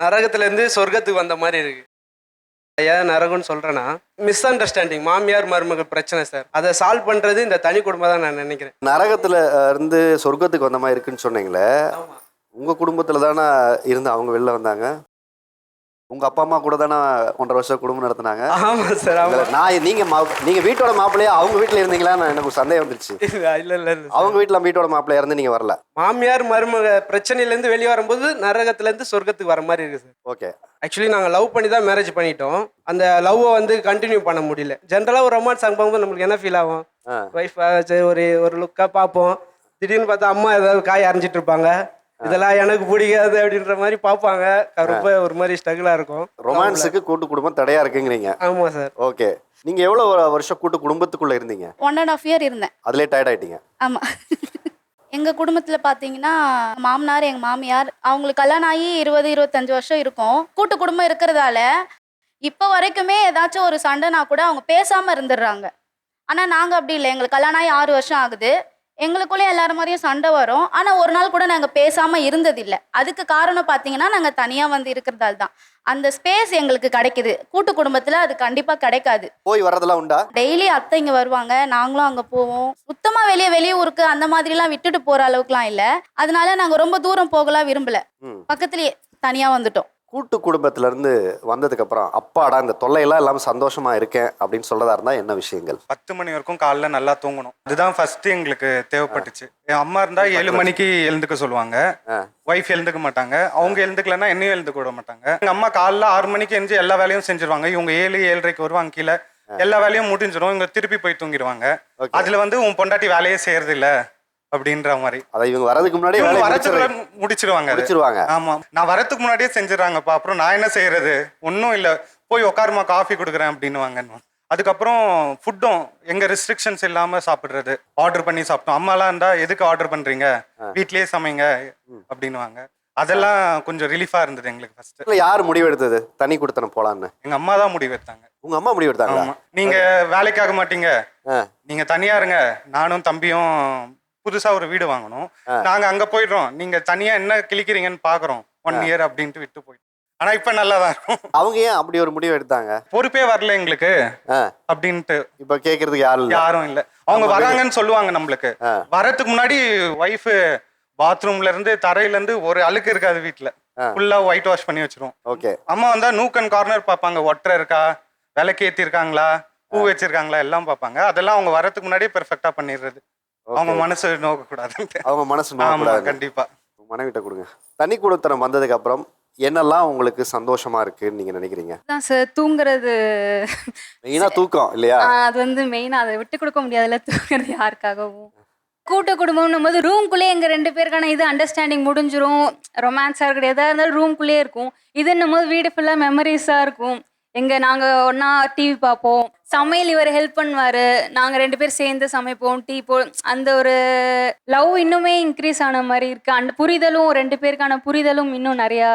நரகத்துலேருந்து சொர்க்கத்துக்கு வந்த மாதிரி இருக்கு. ஏன் நரகம்னு சொல்கிறேன்னா, மிஸ் அண்டர்ஸ்டாண்டிங் மாமியார் மருமகள் பிரச்சனை சார். அதை சால்வ் பண்ணுறது இந்த தனி குடும்பம் தான் நான் நினைக்கிறேன். நரகத்துல இருந்து சொர்க்கத்துக்கு வந்த மாதிரி இருக்குன்னு சொன்னீங்களே, ஆமாம் உங்க குடும்பத்துல தானே இருந்து அவங்க வெளில வந்தாங்க? உங்க அப்பா அம்மா கூட தானே 1.5 வருஷம் குடும்பம் நடத்தினாங்க? ஆமாம் சார். ஆமாம். நான் நீங்க வீட்டோட மாப்பிள்ளையா அவங்க வீட்டுல இருந்தீங்களா? எனக்கு ஒரு சந்தேகம் வந்துருச்சு. இல்லை அவங்க வீட்டுல வீட்டோட மாப்பிள்ளையா இருந்து நீங்க வரல. மாமியார் மருமக பிரச்சனையிலேருந்து வெளியே வரும்போது நரகத்துலேருந்து சொர்க்கத்துக்கு வர மாதிரி இருக்குது சார். ஓகே. ஆக்சுவலி நாங்கள் லவ் பண்ணி தான் மேரேஜ் பண்ணிட்டோம். அந்த லவ்வை வந்து கண்டினியூ பண்ண முடியல. ஜென்ரலாக ஒரு ரொமான்ஸ் சாங் பார்க்கும்போது நம்மளுக்கு என்ன ஃபீல் ஆகும்? ஒய்ஃப் ஒரு லுக்காக பார்ப்போம். திடீர்னு பார்த்தா அம்மா ஏதாவது காய் அரைஞ்சிட்டு இருப்பாங்க. இதெல்லாம் எனக்கு பிடிக்காது அப்படின்ற மாதிரி பார்ப்பாங்க. ரொம்ப ஒரு மாதிரி ஸ்ட்ரகிளாக இருக்கும். ரொமான்ஸுக்கு கூட்டு குடும்பம் தடையா இருக்குங்கிறீங்க? ஆமாம் சார். ஓகே. நீங்க எவ்வளவு வருஷம் கூட்டு குடும்பத்துக்குள்ள இருந்தீங்க? 1.5 year இருந்தேன். அதுலேயே டயர்ட் ஆயிட்டீங்க? ஆமாம். எங்கள் குடும்பத்தில் பார்த்தீங்கன்னா மாமனார் எங்கள் மாமியார் அவங்களுக்கு கல்யாணம் ஆகி 20-25 வருஷம் இருக்கும். கூட்டு குடும்பம் இருக்கிறதால இப்போ வரைக்குமே ஏதாச்சும் ஒரு சண்டைனா கூட அவங்க பேசாமல் இருந்துடுறாங்க. ஆனால் நாங்கள் அப்படி இல்லை. எங்களுக்கு கல்யாணம் ஆகி 6 வருஷம் ஆகுது. எங்களுக்குள்ளே எல்லாரும் மாதிரியும் சண்டை வரும். ஆனால் ஒரு நாள் கூட நாங்கள் பேசாமல் இருந்ததில்லை. அதுக்கு காரணம் பார்த்தீங்கன்னா நாங்கள் தனியாக வந்து இருக்கிறதால தான். அந்த ஸ்பேஸ் எங்களுக்கு கிடைக்குது. கூட்டு குடும்பத்தில் அது கண்டிப்பாக கிடைக்காது. போய் வர்றதெல்லாம் உண்டா? டெய்லி அத்தை இங்கே வருவாங்க, நாங்களும் அங்கே போவோம். சுத்தமாக வெளியூருக்கு அந்த மாதிரிலாம் விட்டுட்டு போகிற அளவுக்குலாம் இல்லை. அதனால நாங்கள் ரொம்ப தூரம் போகலாம் விரும்பலை. பக்கத்துலேயே தனியாக வந்துட்டோம். கூட்டு குடும்பத்துல இருந்து வந்ததுக்கு அப்புறம் அப்பாடா இந்த தொல்லையெல்லாம் இல்லாம சந்தோஷமா இருக்கேன் அப்படின்னு சொல்றதா இருந்தா என்ன விஷயங்கள்? 10 மணி வரைக்கும் காலைல நல்லா தூங்கணும். அதுதான் ஃபர்ஸ்ட் எங்களுக்கு தேவைப்பட்டுச்சு. என் அம்மா இருந்தா 7 மணிக்கு எழுந்துக்க சொல்லுவாங்க. ஒய்ஃப் எழுந்துக்க மாட்டாங்க. அவங்க எழுந்துக்கலன்னா என்னையும் எழுந்துக்க விட மாட்டாங்க. எங்க அம்மா காலைல 6 மணிக்கு எழுந்து எல்லா வேலையும் செஞ்சிருவாங்க. இவங்க 7-7:30 வருவாங்க கீழே. எல்லா வேலையும் முடிஞ்சிடும். இவங்க திருப்பி போய் தூங்கிடுவாங்க. அதுல வந்து உன் பொண்டாட்டி வேலையே செய்யறது இல்ல அப்படின்ற மாதிரி. அதை இவங்க வரதுக்கு முன்னாடி முடிச்சிருவாங்க. ஆமா, நான் வரதுக்கு முன்னாடியே செஞ்சிடறாங்கப்பா. அப்புறம் நான் என்ன செய்யறது? ஒன்றும் இல்லை, போய் உட்காருமா காஃபி கொடுக்குறேன் அப்படின்னுவாங்க. அதுக்கப்புறம் ஃபுட்டும் எங்க ரெஸ்ட்ரிக்ஷன்ஸ் இல்லாம சாப்பிடுறது. ஆர்டர் பண்ணி சாப்பிட்டோம். அம்மாலாம் இருந்தா எதுக்கு ஆர்டர் பண்றீங்க, வீட்லயே சமைங்க அப்படின்னுவாங்க. அதெல்லாம் கொஞ்சம் ரிலீஃபா இருந்தது எங்களுக்கு. ஃபர்ஸ்ட் யார் முடிவு எடுத்தது தனி குடுத்தனம் போலான்னு? எங்க அம்மா தான் முடிவு எடுத்தாங்க. உங்க அம்மா முடிவு எடுத்தாங்க? நீங்க வேலைக்காக மாட்டீங்க, நீங்க தனியா இருங்க, நானும் தம்பியும் புதுசா ஒரு வீடு வாங்கணும், நாங்க அங்க போயிடுறோம், நீங்க தனியா என்ன கிளிக்கிறீங்கன்னு பாக்குறோம் 1 year அப்படின்ட்டு விட்டு போயிட்டோம். ஆனா இப்ப நல்லாதான் இருக்கும். அவங்க ஏன் அப்படி ஒரு முடிவு எடுத்தாங்க? பொறுப்பே வரல எங்களுக்கு அப்படின்ட்டு. இப்ப கேக்குறதுக்கு யாரும் இல்ல. அவங்க வராங்கன்னு சொல்லுவாங்க நம்மளுக்கு. வரதுக்கு முன்னாடி ஒய்ஃப் பாத்ரூம்ல இருந்து தரையில இருந்து ஒரு அழுக்கு இருக்காது வீட்டுல, ஃபுல்லா ஒயிட் வாஷ் பண்ணி வச்சிரும். அம்மா வந்தா நூக் அண்ட் கார்னர் பாப்பாங்க. ஒட்டரை இருக்கா, விளக்கேத்தி இருக்காங்களா, பூ வச்சிருக்காங்களா எல்லாம் பாப்பாங்க. அதெல்லாம் அவங்க வரதுக்கு முன்னாடி பெர்ஃபெக்டா பண்ணிடுறது. அவங்க மனசு நோக்க கூடாது. அவங்க மனசு நோக்க கூடாது. கண்டிப்பா. மனைவிட்ட கொடுங்க. தனி குடுத்தனம் வந்ததுக்கு அப்புறம் என்னெல்லாம் உங்களுக்கு சந்தோஷமா இருக்குன்னு நீங்க நினைக்கிறீங்க? தான் சார், தூங்குறது மெயினா தூக்கம் இல்லையா? அது வந்து மெயினா, அதை விட்டு கொடுக்க முடியாதுல்ல தூங்குறது யாருக்காகவும். கூட்டு குடும்பம்னும் போது ரூம்குள்ளே எங்கள் 2 பேருக்கான இது அண்டர்ஸ்டாண்டிங் முடிஞ்சிரும். ரொமான்ஸாக இருக்கட்டும், எதாக இருந்தாலும் ரூம்குள்ளேயே இருக்கும். இதுன்னும் போது வீடு ஃபுல்லாக மெமரிஸாக இருக்கும். நாங்கள் ஒன்றா டிவி பார்ப்போம், சமையல் இவர் ஹெல்ப் பண்ணுவார், நாங்கள் 2 பேர் சேர்ந்து சமைப்போம், டீ அந்த ஒரு லவ் இன்னுமே இன்க்ரீஸ் ஆன மாதிரி இருக்குது. அந்த புரிதலும் 2 பேருக்கான புரிதலும் இன்னும் நிறையா